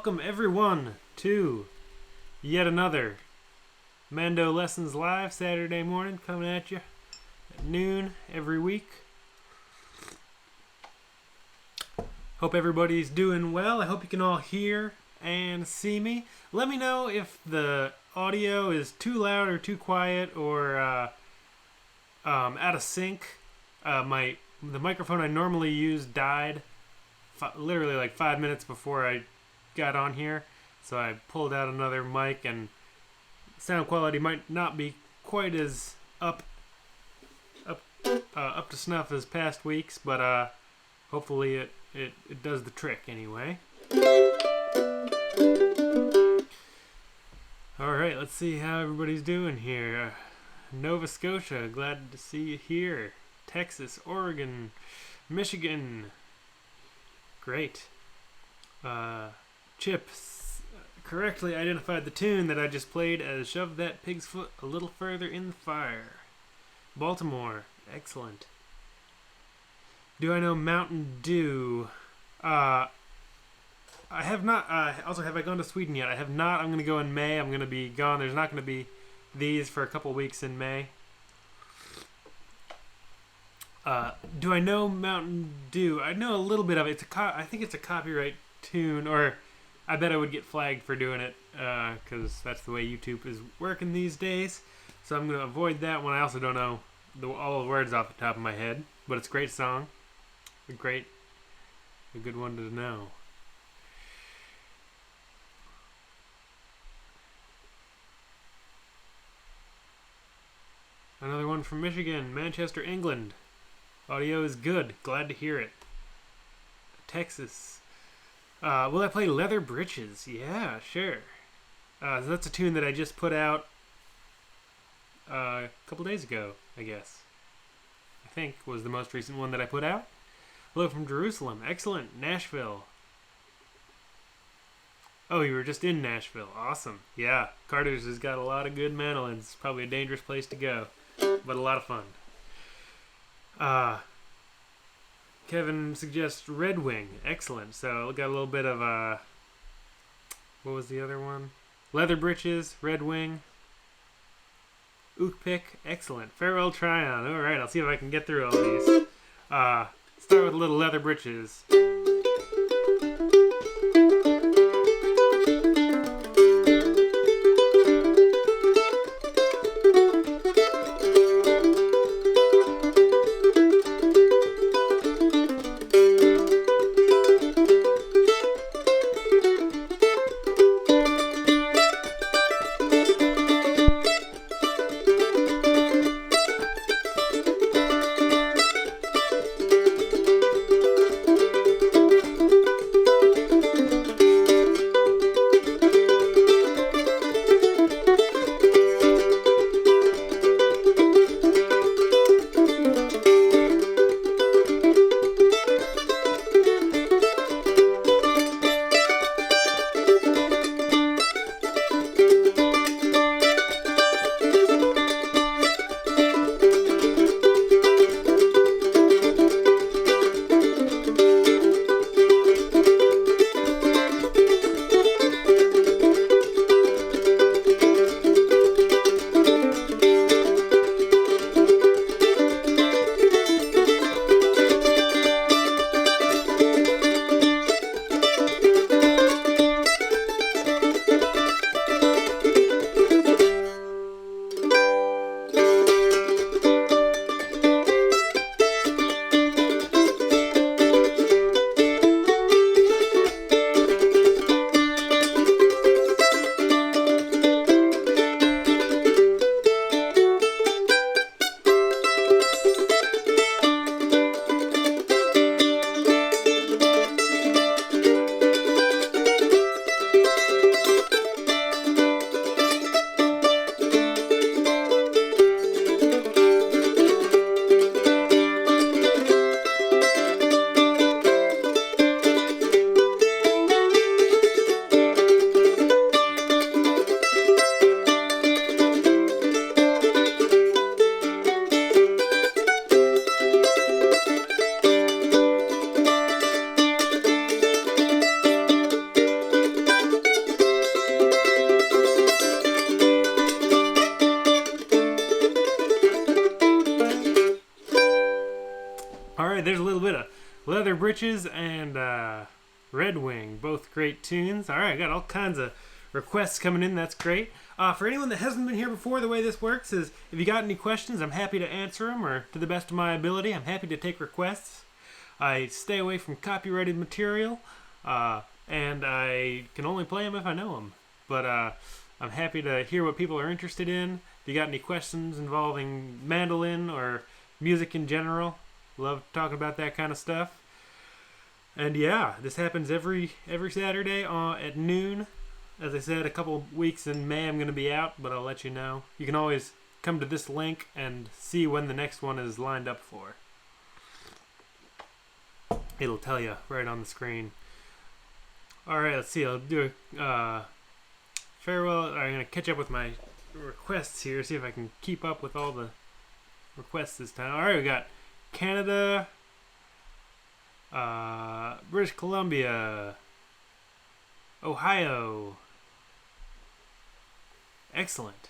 Welcome everyone to yet another MandoLessons live Saturday morning, coming at you at noon every week. Hope everybody's doing well. I hope you can all hear and see me. Let me know if the audio is too loud or too quiet or out of sync. The microphone I normally use died literally like 5 minutes before I got on here, so I pulled out another mic, and sound quality might not be quite as up to snuff as past weeks, but hopefully it does the trick anyway. Alright, let's see how everybody's doing here. Nova Scotia, glad to see you here. Texas, Oregon, Michigan. Great. Chip correctly identified the tune that I just played as Shove That Pig's Foot a Little Further in the Fire. Baltimore, excellent. Do I know Mountain Dew? I have not. Also, have I gone to Sweden yet? I have not. I'm going to go in May. I'm going to be gone. There's not going to be these for a couple weeks in May. Do I know Mountain Dew? I know a little bit of it. I think it's a copyright tune, or I bet I would get flagged for doing it, because that's the way YouTube is working these days. So I'm going to avoid that one. I also don't know all the words off the top of my head, but it's a great song. A good one to know. Another one from Michigan, Manchester, England. Audio is good. Glad to hear it. Texas. Will I play Leather Britches? Yeah, sure. So that's a tune that I just put out a couple days ago, I guess. I think was the most recent one that I put out. Hello from Jerusalem. Excellent. Nashville. Oh, you were just in Nashville. Awesome. Yeah, Carter's has got a lot of good mandolins. It's probably a dangerous place to go, but a lot of fun. Kevin suggests Red Wing. Excellent. So got a little bit of what was the other one? Leather Britches, Red Wing, Ook Pick. Excellent. Farewell Tryon. All right, I'll see if I can get through all these. Start with a little Leather Britches. right, there's a little bit of Leather Britches and Red Wing, both great tunes. All right, got all kinds of requests coming in. That's great. For anyone that hasn't been here before, the way this works is if you got any questions, I'm happy to answer them, or to the best of my ability, I'm happy to take requests. I stay away from copyrighted material, and I can only play them if I know them. But I'm happy to hear what people are interested in. If you got any questions involving mandolin or music in general, love talking about that kind of stuff. And yeah, this happens every Saturday at noon. As I said, a couple weeks in May I'm going to be out, but I'll let you know. You can always come to this link and see when the next one is lined up for. It'll tell you right on the screen. Alright, let's see. I'll do a farewell. I'm going to catch up with my requests here, see if I can keep up with all the requests this time. Alright, we got Canada, British Columbia, Ohio. Excellent.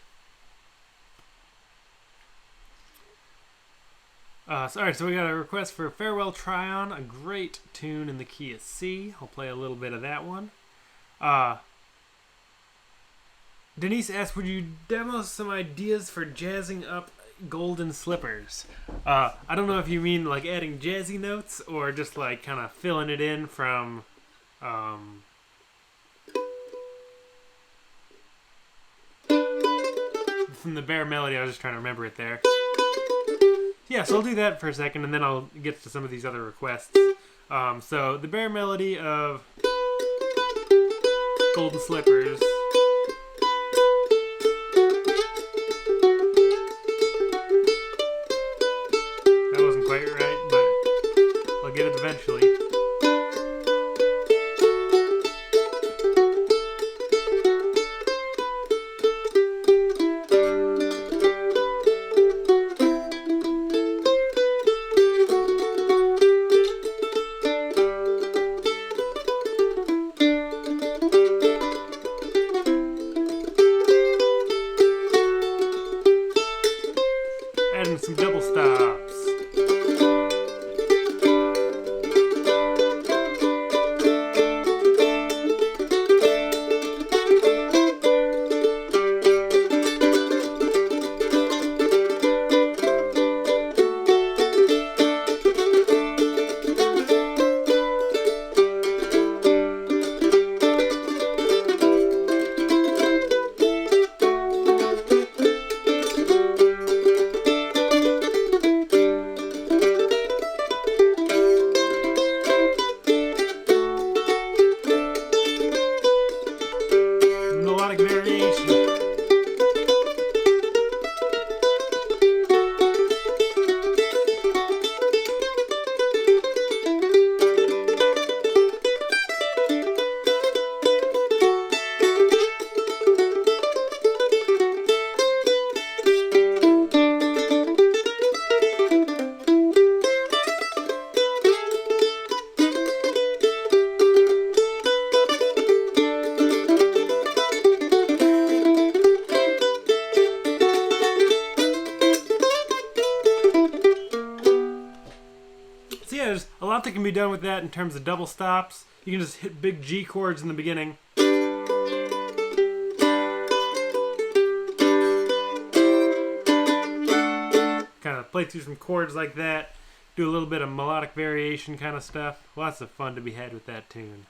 So we got a request for Farewell Tryon, a great tune in the key of C. I'll play a little bit of that one. Denise asked, would you demo some ideas for jazzing up Golden Slippers? I don't know if you mean like adding jazzy notes or just like kind of filling it in from the bare melody. I was just trying to remember it there. Yeah, so I'll do that for a second and then I'll get to some of these other requests. So the bare melody of Golden Slippers. That wasn't quite right, but I'll get it eventually. Adding some double stops. Melodic variation. So yeah, there's a lot that can be done with that in terms of double stops. You can just hit big G chords in the beginning. Kind of play through some chords like that. Do a little bit of melodic variation kind of stuff. Lots of fun to be had with that tune.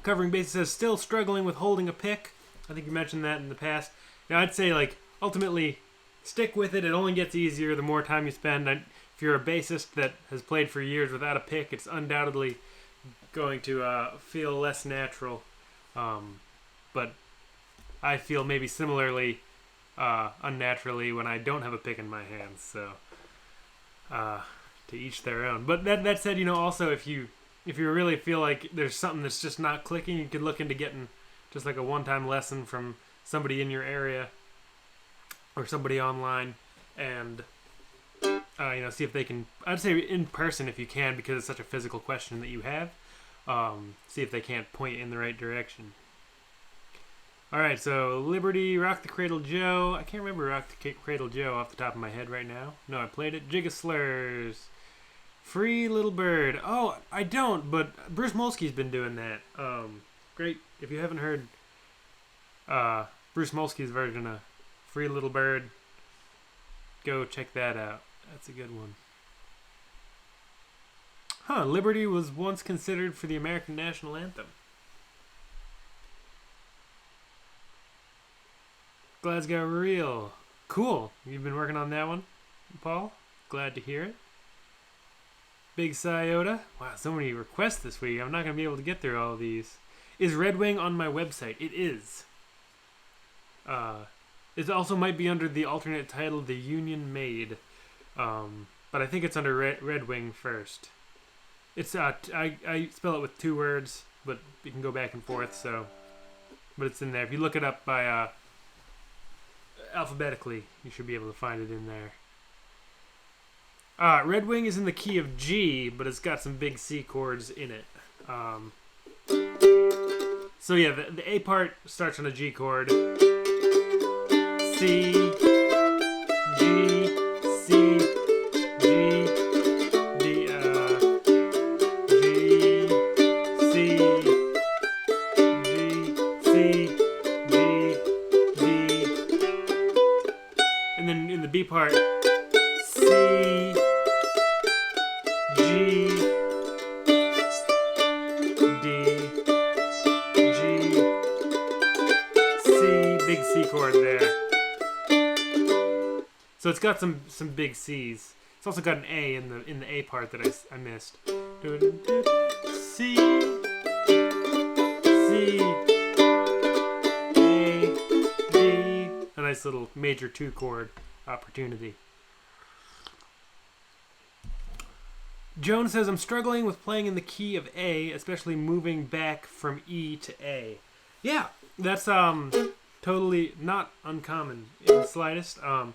Covering bass says, still struggling with holding a pick. I think you mentioned that in the past. Now I'd say like ultimately stick with it. It only gets easier the more time you spend. If you're a bassist that has played for years without a pick, it's undoubtedly going to feel less natural. But I feel maybe similarly unnaturally when I don't have a pick in my hands. So to each their own. But that said, you know, also if you really feel like there's something that's just not clicking, you could look into getting just like a one-time lesson from somebody in your area or somebody online, and see if they can. I'd say in person if you can, because it's such a physical question that you have. See if they can't point you in the right direction. All right, so Liberty, Rock the Cradle Joe. I can't remember Rock the Cradle Joe off the top of my head right now. No, I played it. Jig of Slurs. Free Little Bird. Oh, I don't, but Bruce Molsky's been doing that. Great. If you haven't heard Bruce Molsky's version of Free Little Bird, go check that out. That's a good one. Huh, Liberty was once considered for the American national anthem. Glasgow Real. Cool. You've been working on that one, Paul? Glad to hear it. Big Sciota. Wow, so many requests this week. I'm not going to be able to get through all of these. Is Red Wing on my website? It is. It also might be under the alternate title, The Union Made. But I think it's under Red Wing first. It's I spell it with 2 words, but you can go back and forth, so. But it's in there. If you look it up by alphabetically, you should be able to find it in there. Red Wing is in the key of G, but it's got some big C chords in it. So yeah, the A part starts on a G chord. C, G, C, G, D, G, C, G, C, G, D. And then in the B part, C, G, D, G, C, big C chord there. So it's got some big C's. It's also got an A in the A part that I missed. C, C, A, D. A nice little major 2 chord opportunity. Joan says, I'm struggling with playing in the key of A, especially moving back from E to A. Yeah, that's totally not uncommon in the slightest. I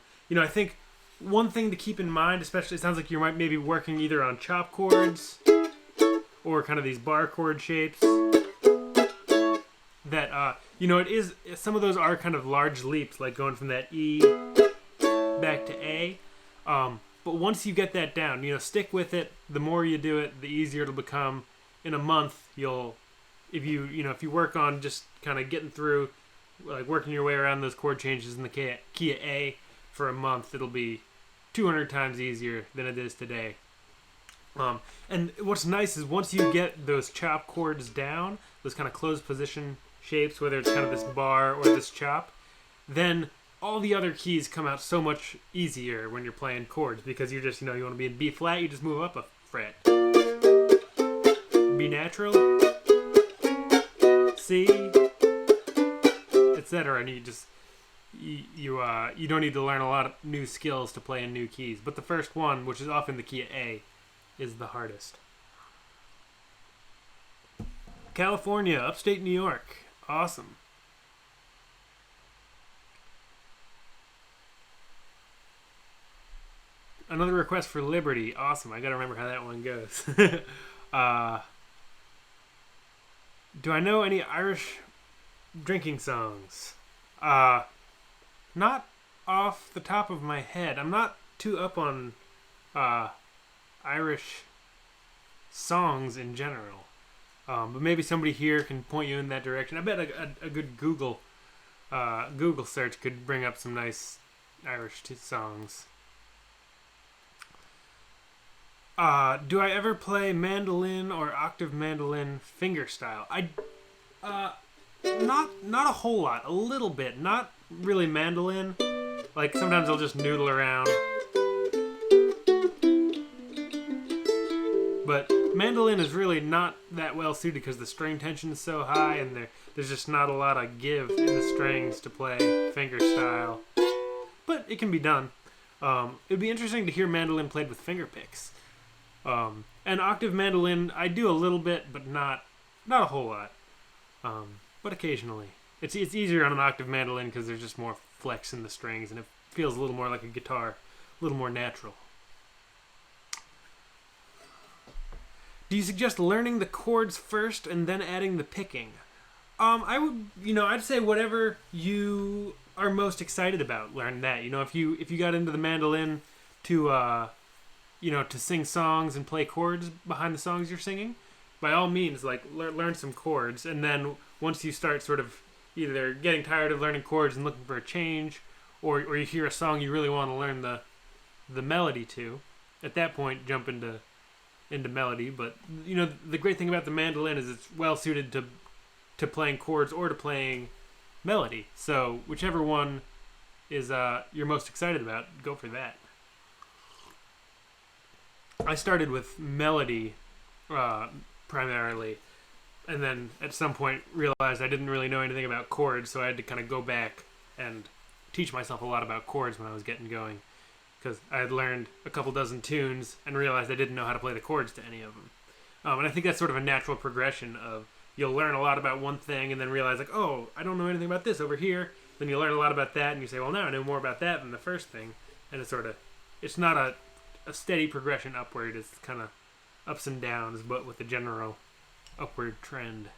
think one thing to keep in mind, especially, it sounds like you might maybe working either on chop chords or kind of these bar chord shapes. That, it is, some of those are kind of large leaps, like going from that E back to A. But once you get that down, stick with it. The more you do it, the easier it'll become. In a month, if you work on just kind of getting through, like working your way around those chord changes in the key of A for a month, it'll be 200 times easier than it is today. And what's nice is once you get those chop chords down, those kind of closed position shapes, whether it's kind of this bar or this chop, then all the other keys come out so much easier when you're playing chords, because you're just, you want to be in B flat, you just move up a fret. B natural, C, etc. And you don't need to learn a lot of new skills to play in new keys. But the first one, which is often the key of A, is the hardest. California, upstate New York. Awesome. Another request for Liberty. Awesome. I gotta remember how that one goes. Do I know any Irish drinking songs? Not off the top of my head. I'm not too up on Irish songs in general. But maybe somebody here can point you in that direction. I bet a good Google search could bring up some nice Irish songs. Do I ever play mandolin or octave mandolin fingerstyle? Not a whole lot. A little bit. Not really mandolin. Like sometimes I'll just noodle around. But mandolin is really not that well suited because the string tension is so high and there's just not a lot of give in the strings to play fingerstyle. But it can be done. It'd be interesting to hear mandolin played with finger picks. And octave mandolin, I do a little bit, but not a whole lot. But occasionally. It's easier on an octave mandolin because there's just more flex in the strings and it feels a little more like a guitar, a little more natural. Do you suggest learning the chords first and then adding the picking? I would, I'd say whatever you are most excited about, learn that. If you got into the mandolin to to sing songs and play chords behind the songs you're singing, by all means, like learn some chords, and then once you start sort of either getting tired of learning chords and looking for a change, or you hear a song you really want to learn the melody to, at that point jump into melody. But the great thing about the mandolin is it's well suited to playing chords or to playing melody. So whichever one is you're most excited about, go for that. I started with melody primarily, and then at some point realized I didn't really know anything about chords, so I had to kind of go back and teach myself a lot about chords when I was getting going, because I had learned a couple dozen tunes and realized I didn't know how to play the chords to any of them. And I think that's sort of a natural progression of you'll learn a lot about one thing and then realize, like, oh, I don't know anything about this over here. Then you learn a lot about that and you say, well, now I know more about that than the first thing. And it's not a steady progression upward. It's kind of ups and downs, but with a general upward trend.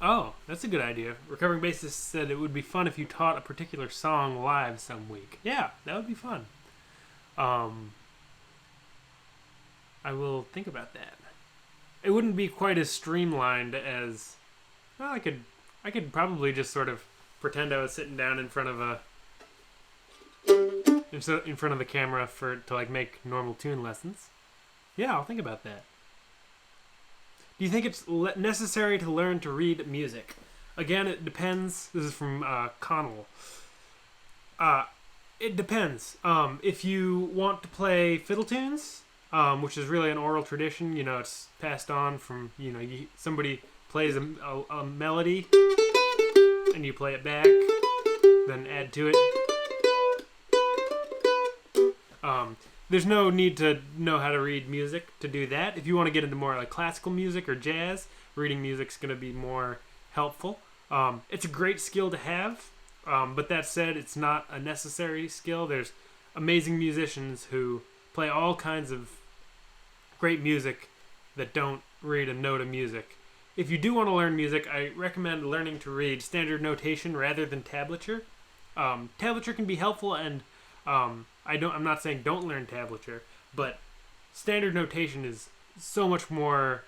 Oh, that's a good idea. Recovering Bassist said it would be fun if you taught a particular song live some week. Yeah, that would be fun. I will think about that. It wouldn't be quite as streamlined as... Well, I could probably just sort of pretend I was sitting down in front of the camera to like make normal tune lessons. Yeah, I'll think about that. Do you think it's necessary to learn to read music? Again, it depends. This is from Connell. It depends. If you want to play fiddle tunes, which is really an oral tradition, it's passed on from, somebody plays a melody and you play it back, then add to it. There's no need to know how to read music to do that. If you want to get into more like classical music or jazz, reading music's going to be more helpful. It's a great skill to have, but that said, it's not a necessary skill. There's amazing musicians who play all kinds of great music that don't read a note of music. If you do want to learn music, I recommend learning to read standard notation rather than tablature. Tablature can be helpful, and I'm not saying don't learn tablature, but standard notation is so much more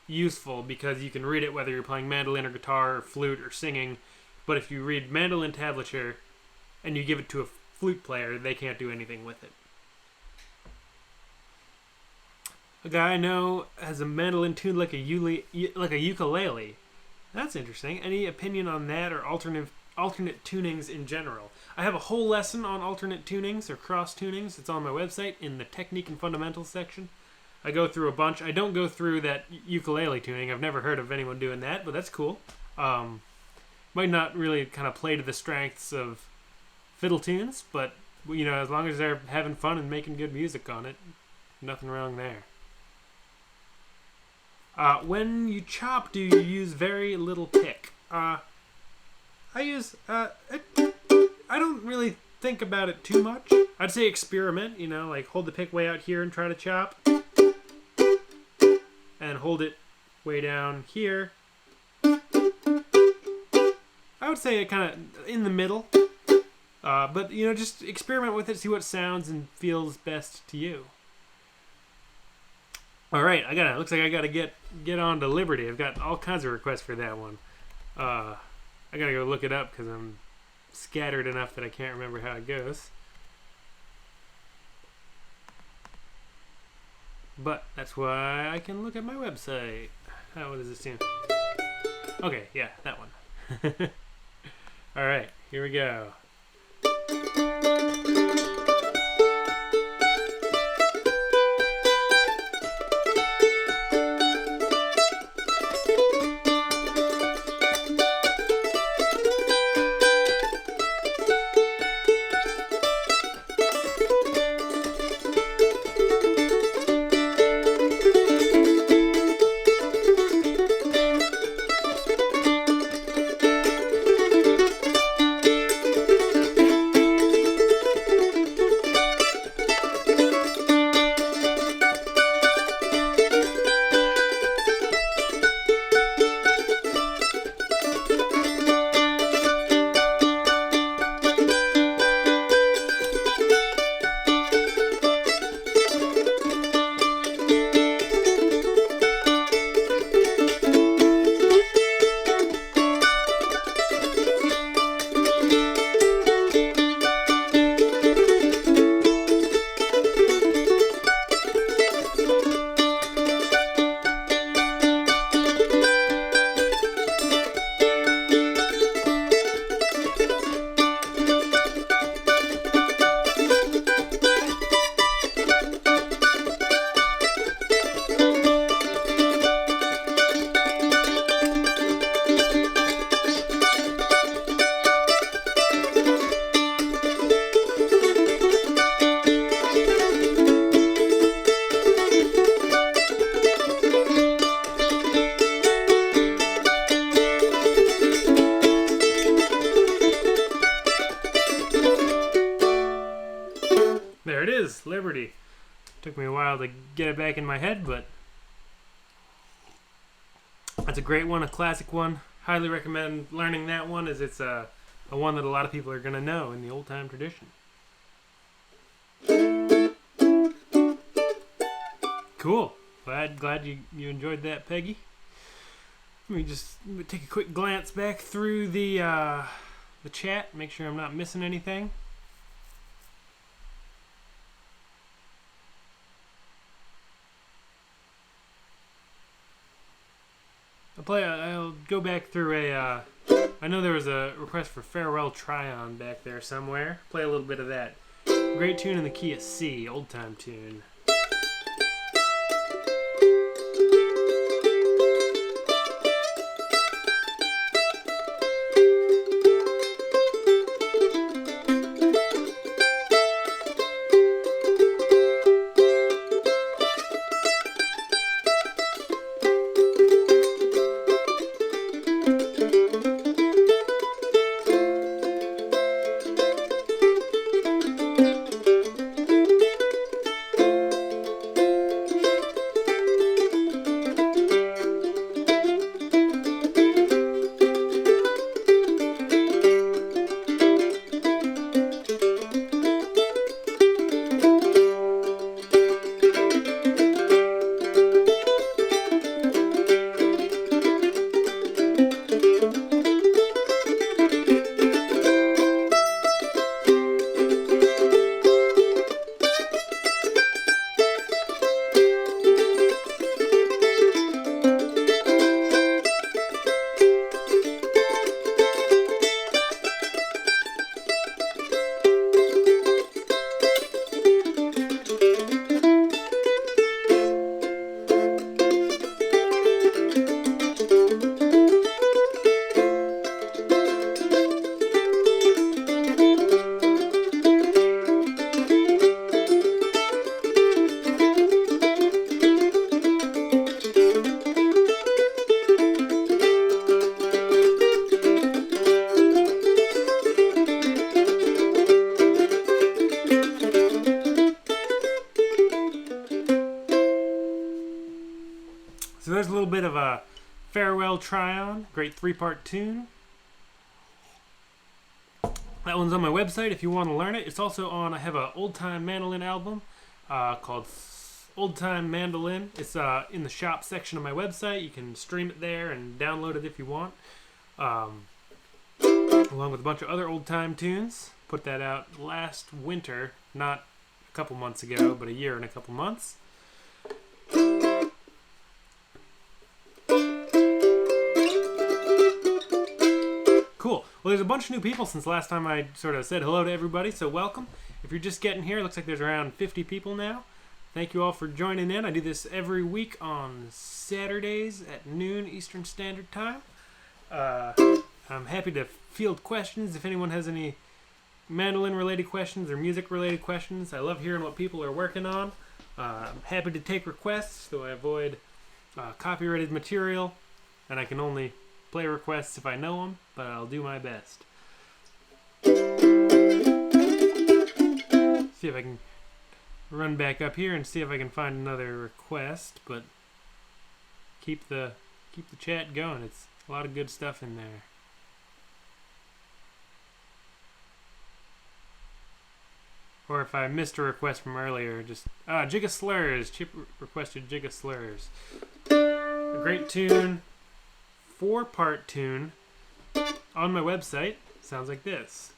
useful because you can read it whether you're playing mandolin or guitar or flute or singing. But if you read mandolin tablature and you give it to a flute player, they can't do anything with it. A guy I know has a mandolin tuned like a ukulele. That's interesting. Any opinion on that or alternate tunings in general? I have a whole lesson on alternate tunings or cross tunings. It's on my website in the technique and fundamentals section. I go through a bunch. I don't go through that ukulele tuning. I've never heard of anyone doing that, but that's cool. Might not really kind of play to the strengths of fiddle tunes, but as long as they're having fun and making good music on it, nothing wrong there. When you chop, do you use very little pick? I don't really think about it too much. I'd say experiment, like hold the pick way out here and try to chop. And hold it way down here. I would say it kind of in the middle. But, just experiment with it, see what sounds and feels best to you. All right, looks like I gotta get on to Liberty. I've got all kinds of requests for that one. I gotta go look it up because I'm scattered enough that I can't remember how it goes. But that's why I can look at my website. What does this do? Okay, yeah, that one. All right, here we go. Peace, Liberty. Took me a while to get it back in my head, but that's a great one, a classic one. Highly recommend learning that one, as it's a one that a lot of people are going to know in the old-time tradition. Cool. Glad you enjoyed that, Peggy. Let me just take a quick glance back through the chat, make sure I'm not missing anything. I'll go back through I know there was a request for Farewell Tryon back there somewhere. Play a little bit of that. Great tune in the key of C, old time tune. So there's a little bit of a Farewell Tryon, great 3-part tune. That one's on my website if you want to learn it. It's also on, I have an old time mandolin album called Old Time Mandolin. It's in the shop section of my website. You can stream it there and download it if you want. Along with a bunch of other old time tunes. Put that out last winter, not a couple months ago, but a year and a couple months. Cool. Well, there's a bunch of new people since last time I sort of said hello to everybody, so welcome. If you're just getting here, it looks like there's around 50 people now. Thank you all for joining in. I do this every week on Saturdays at noon Eastern Standard Time. I'm happy to field questions if anyone has any mandolin-related questions or music-related questions. I love hearing what people are working on. I'm happy to take requests, though I avoid copyrighted material, and I can only play requests if I know them, but I'll do my best. See if I can run back up here and see if I can find another request, but keep the chat going. It's a lot of good stuff in there. Or if I missed a request from earlier, just Jigga Slurs. Chip requested Jigga Slurs. A great tune. 4-part tune on my website. Sounds like this.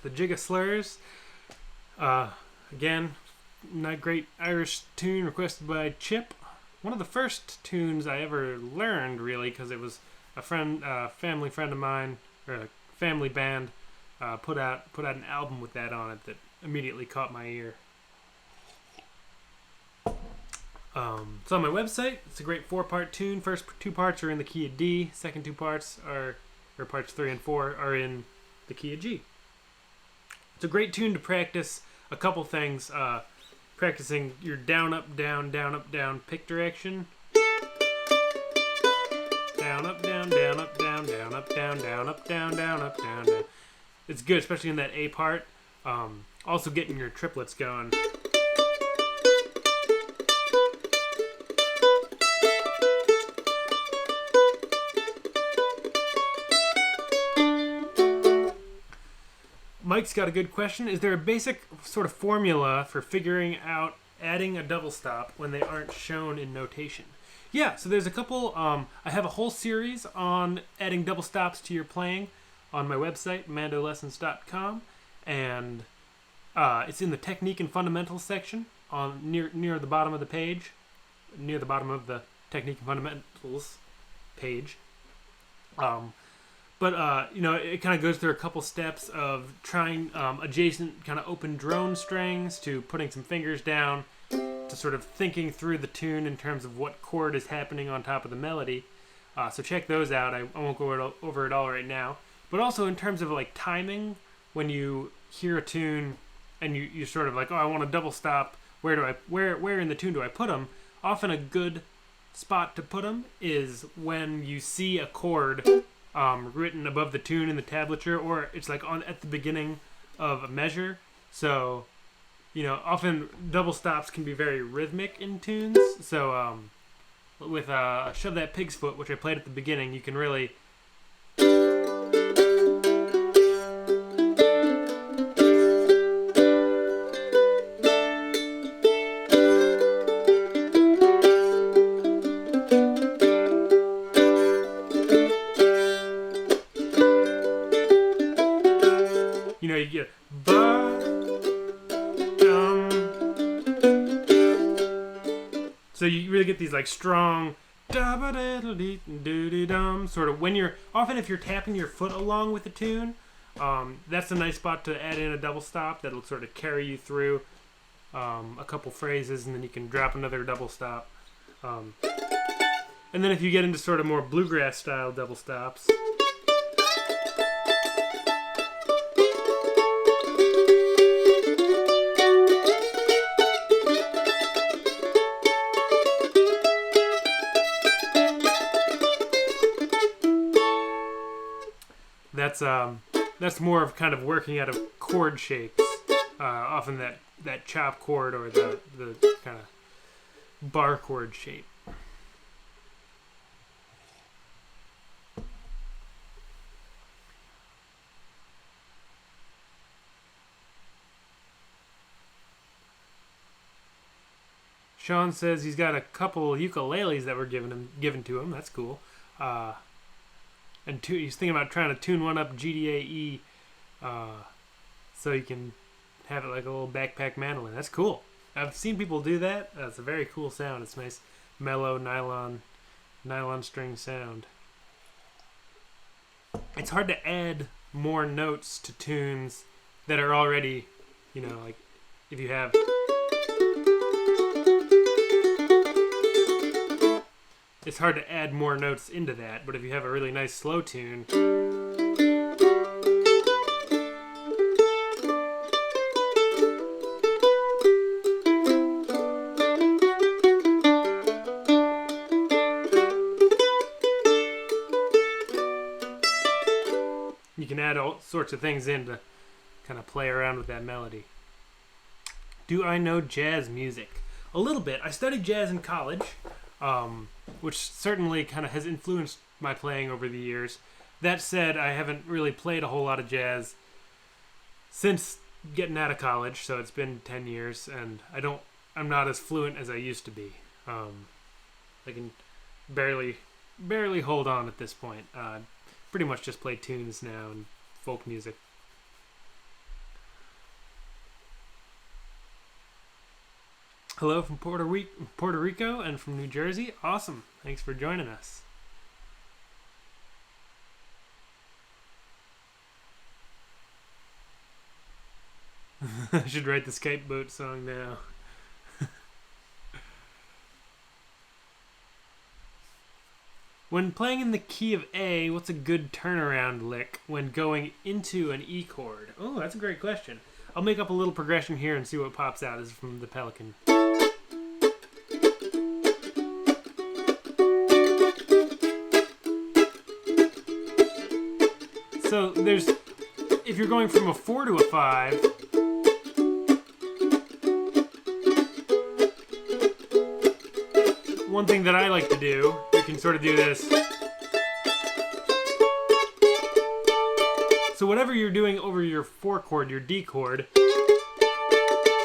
the Jig of Slurs. Again, not great Irish tune requested by Chip. One of the first tunes I ever learned, really, because it was a family friend of mine, or a family band, put out an album with that on it that immediately caught my ear. It's on my website. It's a great 4-part tune. First 2 parts are in the key of D. Second 2 parts or parts 3 and 4 are in the key of G. It's a great tune to practice a couple things. Practicing your down, up, down, down, up, down pick direction. Down, up, down, down, up, down, down, up, down, down, up, down, down, up, down, down. It's good, especially in that A part. Also getting your triplets going. Mike's got a good question. Is there a basic sort of formula for figuring out adding a double stop when they aren't shown in notation? Yeah, so there's a couple. I have a whole series on adding double stops to your playing on my website, MandoLessons.com, and it's in the technique and fundamentals section on near the bottom of the page, near the bottom of the technique and fundamentals page. But it kind of goes through a couple steps of trying adjacent kind of open drone strings to putting some fingers down to sort of thinking through the tune in terms of what chord is happening on top of the melody. So check those out. I won't go over it all right now. But also in terms of like timing, when you hear a tune and you sort of like, oh, I want a double stop. Where in the tune do I put them? Often a good spot to put them is when you see a chord written above the tune in the tablature, or it's like at the beginning of a measure. So, often double stops can be very rhythmic in tunes. So, with Shove That Pig's Foot, which I played at the beginning, you can really you get so you really get these like strong sort of when you're if you're tapping your foot along with the tune, that's a nice spot to add in a double stop that'll sort of carry you through a couple phrases, and then you can drop another double stop, and then if you get into sort of more bluegrass style double stops, that's more of kind of working out of chord shapes. Often that chop chord or the kind of bar chord shape. Sean says he's got a couple ukuleles that were given to him. That's cool. And he's thinking about trying to tune one up GDAE, so you can have it like a little backpack mandolin. That's cool. I've seen people do that. That's a very cool sound. It's nice, mellow nylon string sound. It's hard to add more notes to tunes that are already, like if you have. It's hard to add more notes into that, but if you have a really nice slow tune, you can add all sorts of things in to kind of play around with that melody. Do I know jazz music? A little bit. I studied jazz in college. Which certainly kind of has influenced my playing over the years. That said, I haven't really played a whole lot of jazz since getting out of college, so it's been 10 years, and I'm not as fluent as I used to be. I can barely hold on at this point. Pretty much just play tunes now and folk music. Hello from Puerto Rico and from New Jersey. Awesome. Thanks for joining us. I should write the Skype boat song now. When playing in the key of A, what's a good turnaround lick when going into an E chord? Oh, that's a great question. I'll make up a little progression here and see what pops out. This is from the Pelican. So if you're going from a 4 to a 5, one thing that I like to do, you can sort of do this. So whatever you're doing over your 4 chord, your D chord,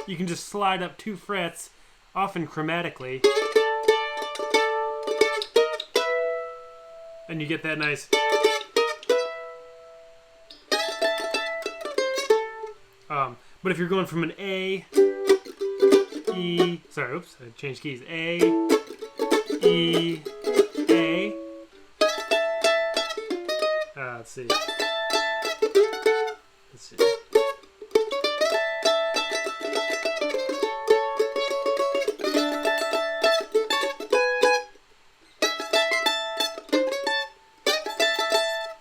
you can just slide up 2 frets, often chromatically, and you get that nice. But if you're going from an A, E, sorry, oops, I changed keys. A, E, A. Let's see.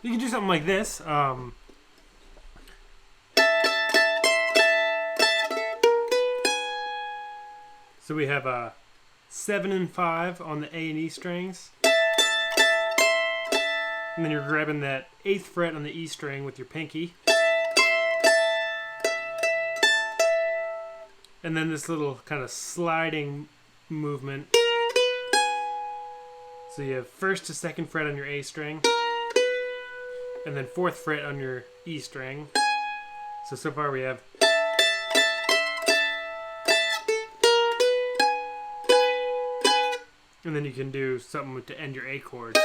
You can do something like this. So we have a 7 and 5 on the A and E strings. And then you're grabbing that 8th fret on the E string with your pinky. And then this little kind of sliding movement. So you have 1st to 2nd fret on your A string. And then 4th fret on your E string. So far we have. And then you can do something to end your A chord.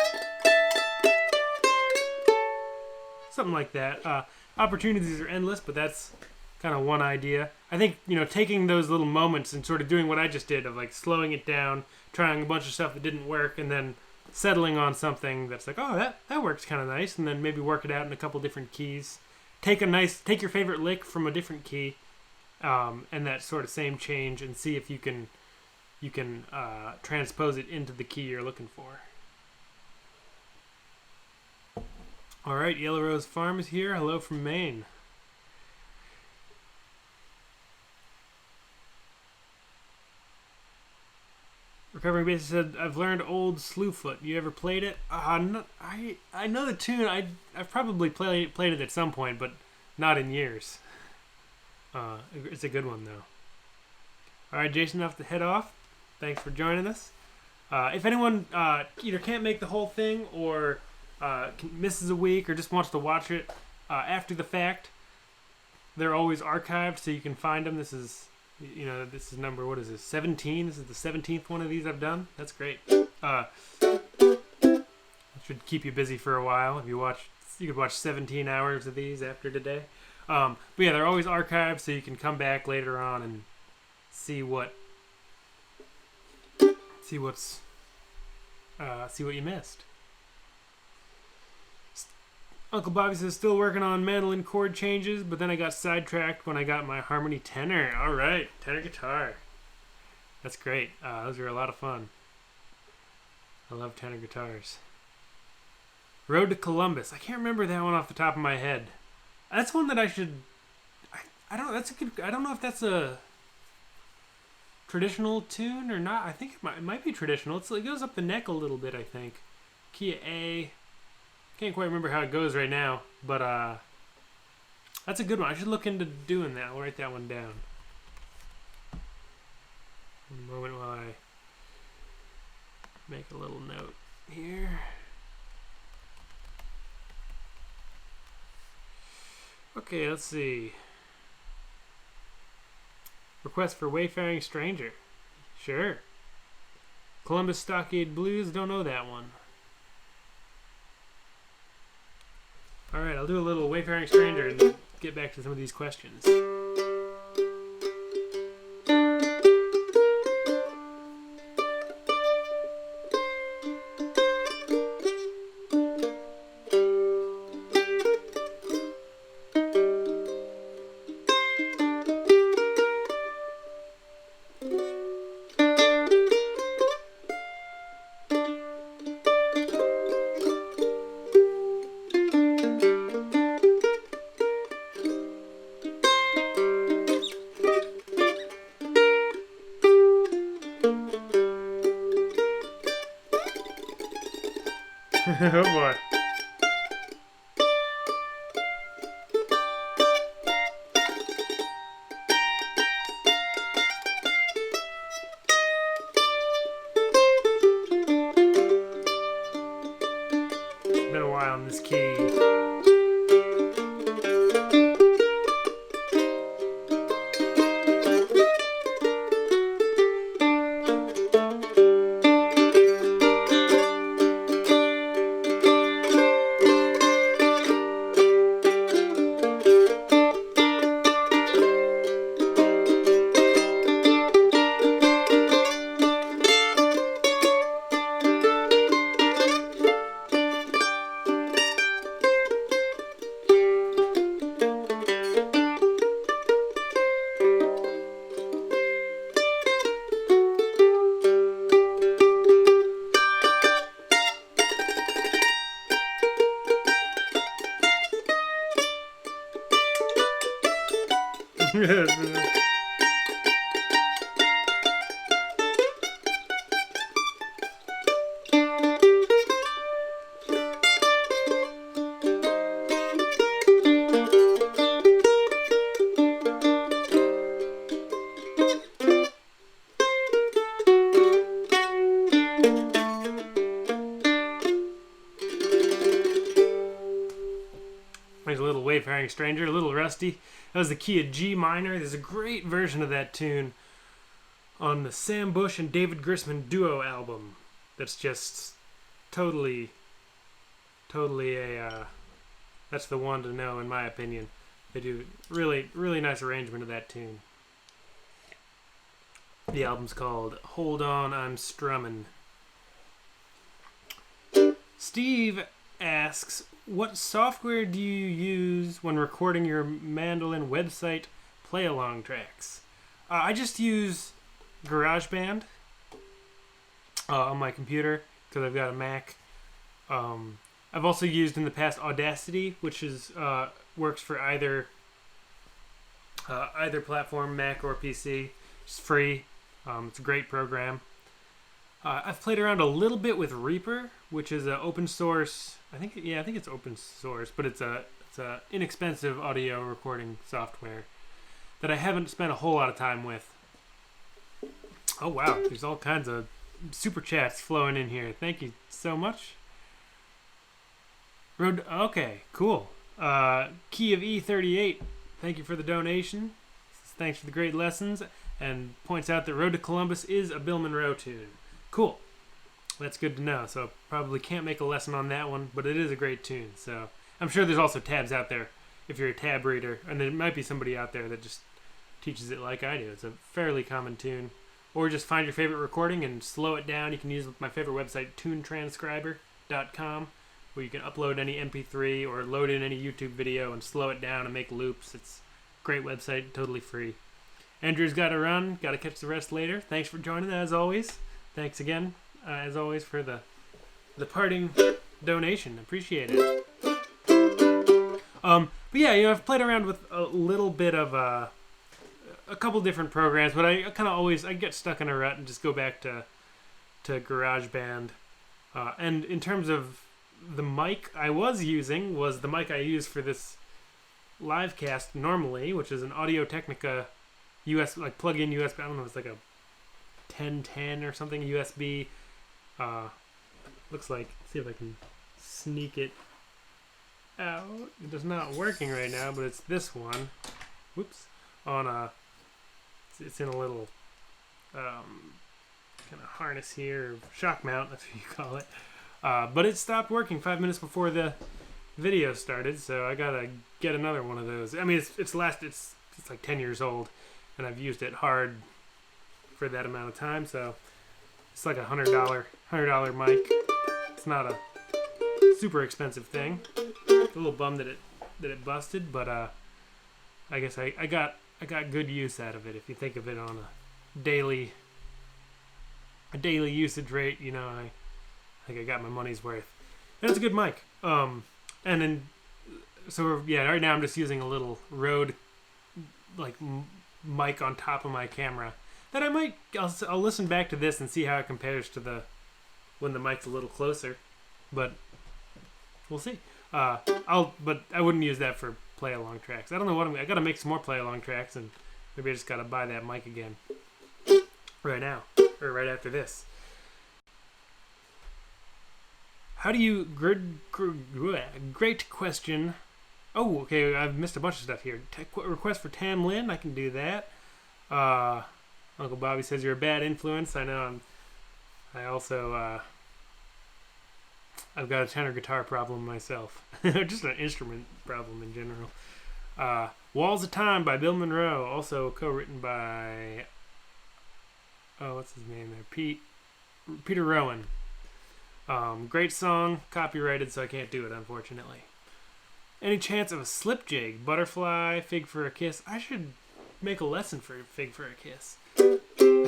Something like that. Opportunities are endless, but that's kind of one idea. I think, taking those little moments and sort of doing what I just did of like slowing it down, trying a bunch of stuff that didn't work, and then settling on something that's like, oh, that works kind of nice, and then maybe work it out in a couple different keys. Take your favorite lick from a different key, and that sort of same change, and see if you can transpose it into the key you're looking for. All right, Yellow Rose Farm is here. Hello from Maine. Recovering Bassist said, I've learned old Slewfoot. You ever played it? I know the tune. I've probably played it at some point, but not in years. It's a good one, though. All right, Jason, have to head off. Thanks for joining us. If anyone either can't make the whole thing or misses a week or just wants to watch it after the fact, they're always archived, so you can find them. This is number, what is this, 17? This is the 17th one of these I've done. That's great. Should keep you busy for a while. You could watch 17 hours of these after today. But yeah, they're always archived, so you can come back later on and see what you missed. Uncle Bobby says, still working on mandolin chord changes, but then I got sidetracked when I got my harmony tenor. All right, tenor guitar. That's great. Those are a lot of fun. I love tenor guitars. Road to Columbus. I can't remember that one off the top of my head. That's one that I should. I don't. That's a good. I don't know if that's a traditional tune or not. I think it might be traditional. It goes up the neck a little bit, I think. Key of A. Can't quite remember how it goes right now, but that's a good one. I should look into doing that. I'll write that one down. A moment while I make a little note here. Okay, let's see. Request for Wayfaring Stranger. Sure. Columbus Stockade Blues. Don't know that one. Alright, I'll do a little Wayfaring Stranger and get back to some of these questions. Oh boy. It's been a while on this key. There's a little wayfaring stranger, a little rusty. That was the key of G minor. There's a great version of that tune on the Sam Bush and David Grisman duo album. That's just totally a that's the one to know in my opinion. They do really nice arrangement of that tune. The album's called Hold On, I'm Strummin'. Steve asks, what software do you use when recording your mandolin website play-along tracks? I just use GarageBand on my computer because I've got a Mac. I've also used in the past Audacity, which is works for either platform, Mac or PC. It's free. It's a great program. I've played around a little bit with Reaper, which is an open source. I think it's open source, but it's a inexpensive audio recording software that I haven't spent a whole lot of time with. Oh wow, there's all kinds of super chats flowing in here. Thank you so much. Okay, cool. Key of E38. Thank you for the donation. Thanks for the great lessons, and points out that Road to Columbus is a Bill Monroe tune. Cool. That's good to know. So probably can't make a lesson on that one, but it is a great tune. So I'm sure there's also tabs out there if you're a tab reader, and there might be somebody out there that just teaches it like I do. It's a fairly common tune. Or just find your favorite recording and slow it down. You can use my favorite website, tunetranscriber.com, where you can upload any MP3 or load in any YouTube video and slow it down and make loops. It's a great website, totally free. Andrew's got to run. Got to catch the rest later. Thanks for joining, as always. Thanks again, as always, for the parting donation. Appreciate it. But yeah, I've played around with a little bit of a couple different programs, but I kind of I get stuck in a rut and just go back to GarageBand. And in terms of the mic I was using was the mic I use for this live cast normally, which is an Audio-Technica plug-in USB. I don't know, it's like a 1010 or something USB. Looks like, see if I can sneak it out. It is not working right now, but it's this one. Whoops. It's in a little kind of harness here, shock mount, that's what you call it. But it stopped working 5 minutes before the video started, so I gotta get another one of those. I mean, it's like 10 years old, and I've used it hard for that amount of time, so it's like $100 mic. It's not a super expensive thing. It's a little bummed that it busted, but I guess I got good use out of it. If you think of it on a daily usage rate, I think I got my money's worth. And it's a good mic. Right now I'm just using a little Rode mic on top of my camera that I'll listen back to this and see how it compares to when the mic's a little closer. But we'll see. But I wouldn't use that for play along tracks. I don't know what I gotta make some more play along tracks, and maybe I just gotta buy that mic again right now or right after this. How do you great question? Oh, okay. I've missed a bunch of stuff here. Request for Tam Lin. I can do that. Uncle Bobby says you're a bad influence. I know. I also I've got a tenor guitar problem myself. Just an instrument problem in general. Walls of Time by Bill Monroe, also co-written by what's his name there? Peter Rowan. Great song, copyrighted, so I can't do it, unfortunately. Any chance of a slip jig? Butterfly, Fig for a Kiss. I should make a lesson for Fig for a Kiss. I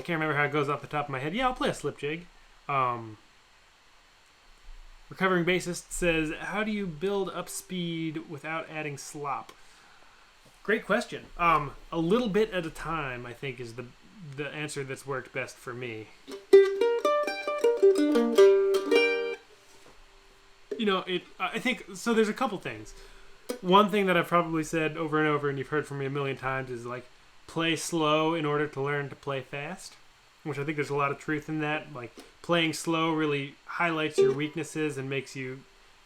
can't remember how it goes off the top of my head. Yeah, I'll play a slip jig. Recovering bassist says, how do you build up speed without adding slop? Great question. A little bit at a time, I think, is the answer that's worked best for me. I think, so there's a couple things. One thing that I've probably said over and over, and you've heard from me a million times, is like, play slow in order to learn to play fast, which I think there's a lot of truth in that. Like, playing slow really highlights your weaknesses and makes you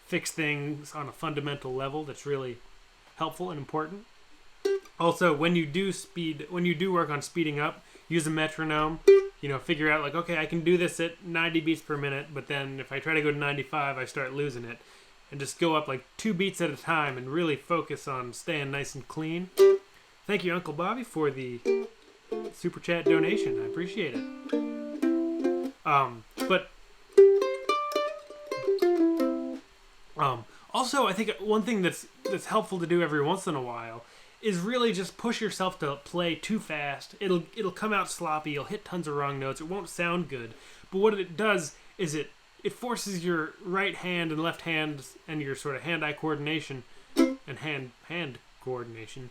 fix things on a fundamental level that's really helpful and important. Also, when you do work on speeding up, use a metronome. Figure out like, okay, I can do this at 90 beats per minute, but then if I try to go to 95, I start losing it. And just go up like 2 beats at a time and really focus on staying nice and clean. Thank you, Uncle Bobby, for the super chat donation. I appreciate it. Also, I think one thing that's helpful to do every once in a while is really just push yourself to play too fast. It'll come out sloppy. You'll hit tons of wrong notes. It won't sound good. But what it does is it forces your right hand and left hand and your sort of hand-eye coordination and hand coordination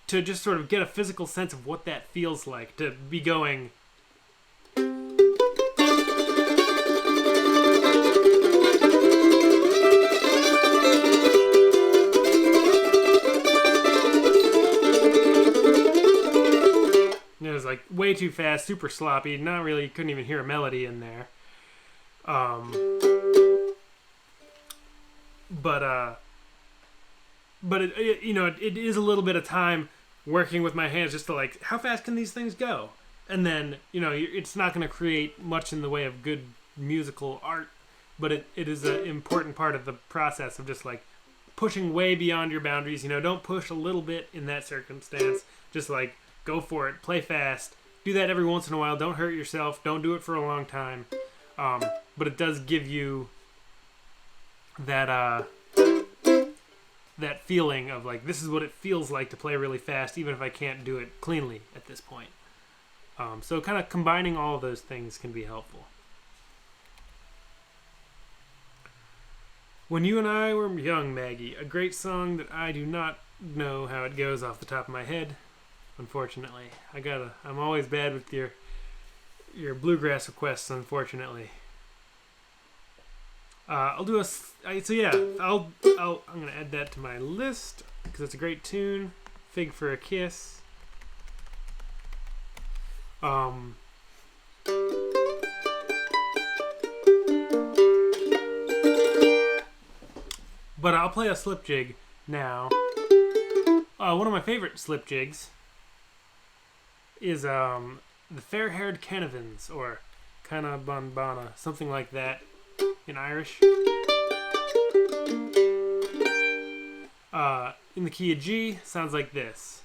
to just sort of get a physical sense of what that feels like to be going. It was like way too fast, super sloppy. Not really, couldn't even hear a melody in there. But it is a little bit of time working with my hands just to like, how fast can these things go? And then, it's not going to create much in the way of good musical art, but it is an important part of the process of just like pushing way beyond your boundaries. Don't push a little bit in that circumstance. Just like, go for it. Play fast. Do that every once in a while. Don't hurt yourself. Don't do it for a long time. But it does give you that feeling of like, this is what it feels like to play really fast, even if I can't do it cleanly at this point. So kind of combining all of those things can be helpful. When You and I Were Young, Maggie, a great song that I do not know how it goes off the top of my head. Unfortunately, I'm always bad with your bluegrass requests. Unfortunately, I'm gonna add that to my list because it's a great tune. Fig for a Kiss. But I'll play a slip jig now. One of my favorite slip jigs is the Fair-Haired Canavans, or Cana Bonbana, something like that in Irish. In the key of G, sounds like this.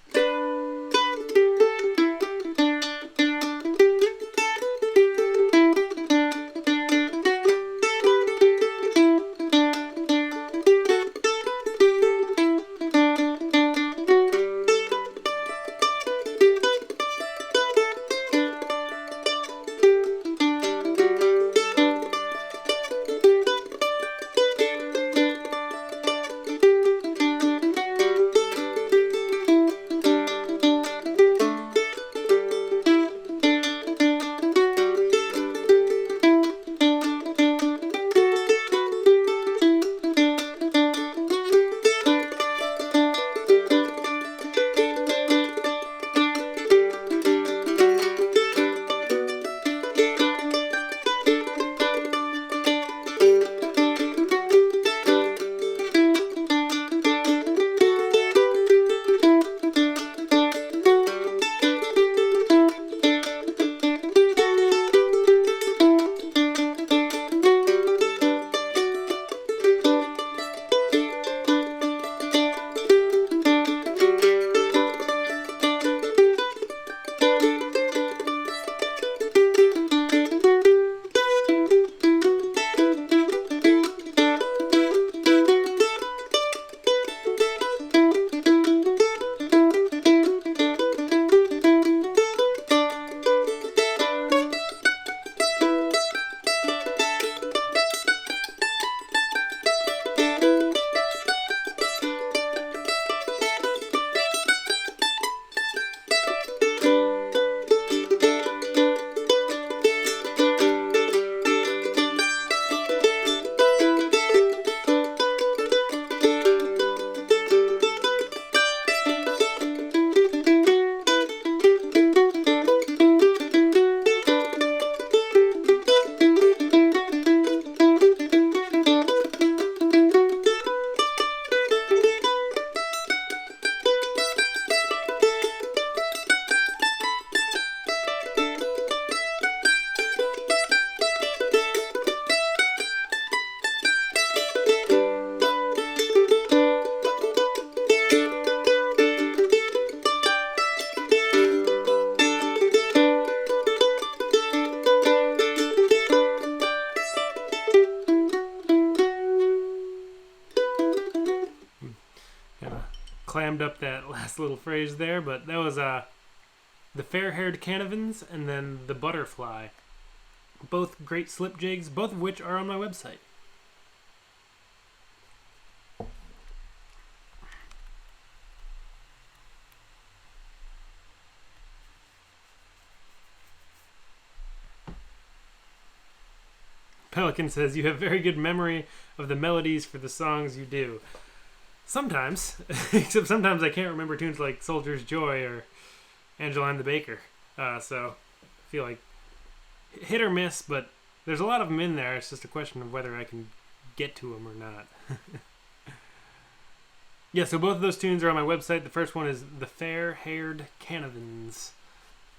clammed up that last little phrase there, but that was the fair-haired Canavans and then the butterfly. Both great slip jigs, both of which are on my website. Pelican says, you have very good memory of the melodies for the songs you do. Sometimes, except sometimes I can't remember tunes like Soldier's Joy or Angeline the Baker. So I feel like hit or miss, but there's a lot of them in there. It's just a question of whether I can get to them or not. Yeah, so both of those tunes are on my website. The first one is The Fair-Haired Canavans.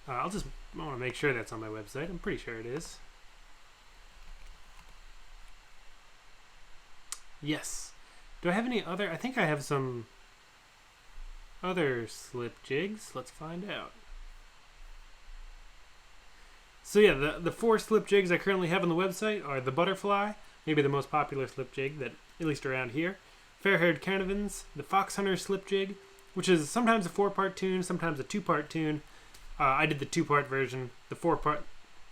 I want to make sure that's on my website. I'm pretty sure it is. Yes. Do I have any other? I think I have some other slip jigs. Let's find out. So yeah, the 4 slip jigs I currently have on the website are the Butterfly, maybe the most popular slip jig that at least around here. Fair-Haired Canavans, the Fox Hunter slip jig, which is sometimes a 4-part tune, sometimes a 2-part tune. I did the 2-part version. The 4-part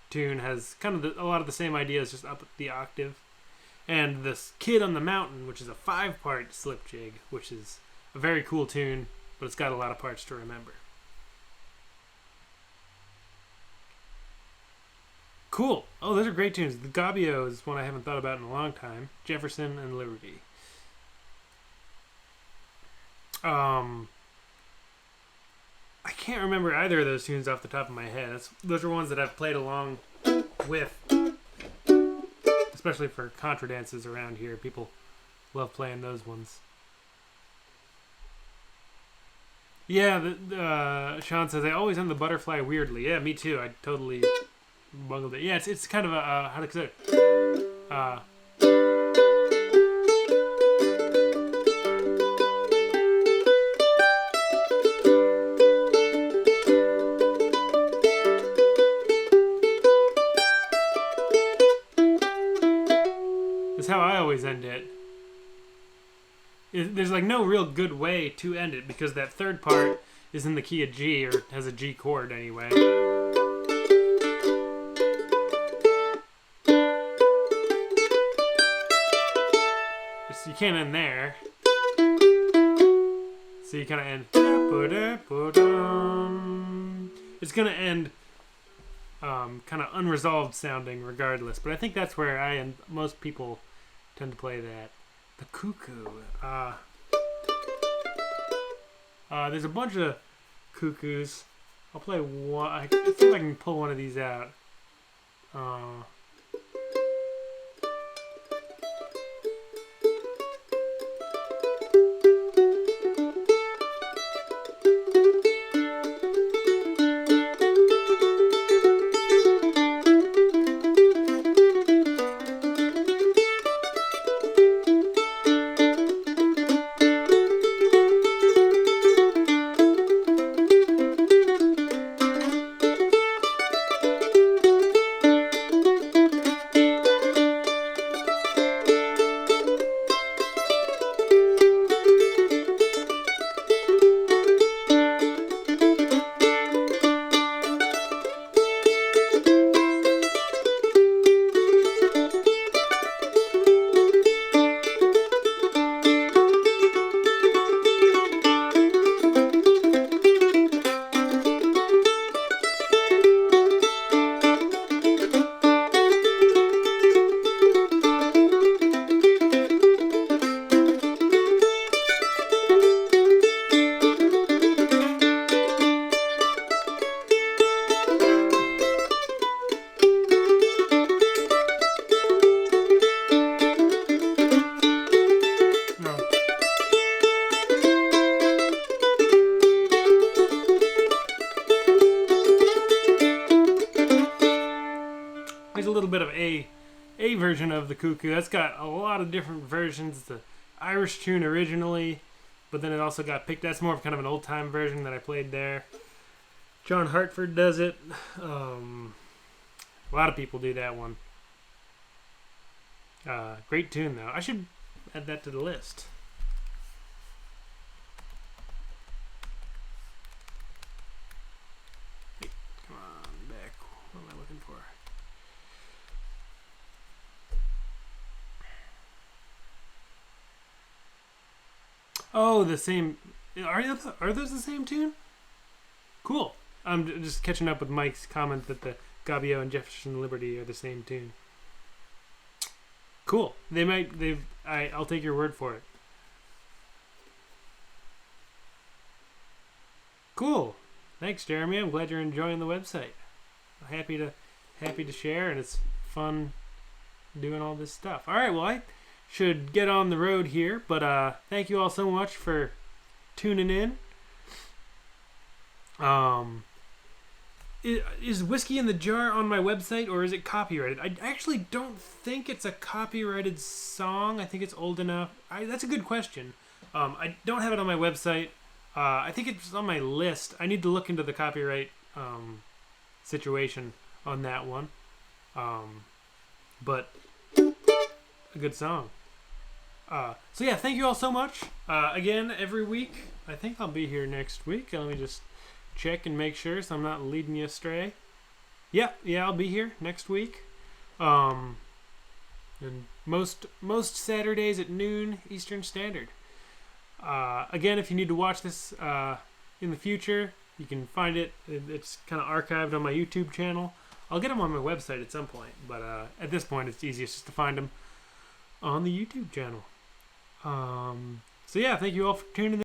tune has kind of a lot of the same ideas, just up the octave. And this Kid on the Mountain, which is a 5-part slip jig, which is a very cool tune, but it's got a lot of parts to remember. Cool. Oh, those are great tunes. The Gabio is one I haven't thought about in a long time. Jefferson and Liberty. I can't remember either of those tunes off the top of my head. Those are ones that I've played along with, especially for contra dances around here. People love playing those ones. Yeah, Sean says, I always end the Butterfly weirdly. Yeah, me too. I totally bungled it. Yeah, it's kind of a, how to say it? That's how I always end it. There's like no real good way to end it because that third part is in the key of G, or has a G chord anyway. So you can't end there. So you kind of end. It's going to end kind of unresolved sounding regardless, but I think that's where I and most people tend to play that. The cuckoo. There's a bunch of cuckoos. I'll play one. I see if I can pull one of these out. Version of the cuckoo. That's got a lot of different versions. It's an Irish tune originally, but then it also got picked. That's more of kind of an old time version that I played there. John Hartford does it. A lot of people do that one. Great tune though. I should add that to the list. Oh, the same. Are those the same tune? Cool. I'm just catching up with Mike's comment that the Gabio and Jefferson Liberty are the same tune. Cool. They might. I'll take your word for it. Cool. Thanks, Jeremy. I'm glad you're enjoying the website. Happy to share, and it's fun doing all this stuff. All right. Well, I should get on the road here, but thank you all so much for tuning in. Is Whiskey in the Jar on my website, or is it copyrighted? I actually don't think it's a copyrighted song. I think it's old enough. That's a good question. I don't have it on my website. I think it's on my list. I need to look into the copyright situation on that one. But a good song. So yeah, thank you all so much. Again, every week. I think I'll be here next week. Let me just check and make sure so I'm not leading you astray. Yeah, I'll be here next week. And most Saturdays at noon Eastern Standard. Again, if you need to watch this in the future, you can find it. It's kind of archived on my YouTube channel. I'll get them on my website at some point, but at this point, it's easiest just to find them on the YouTube channel. So yeah, thank you all for tuning in.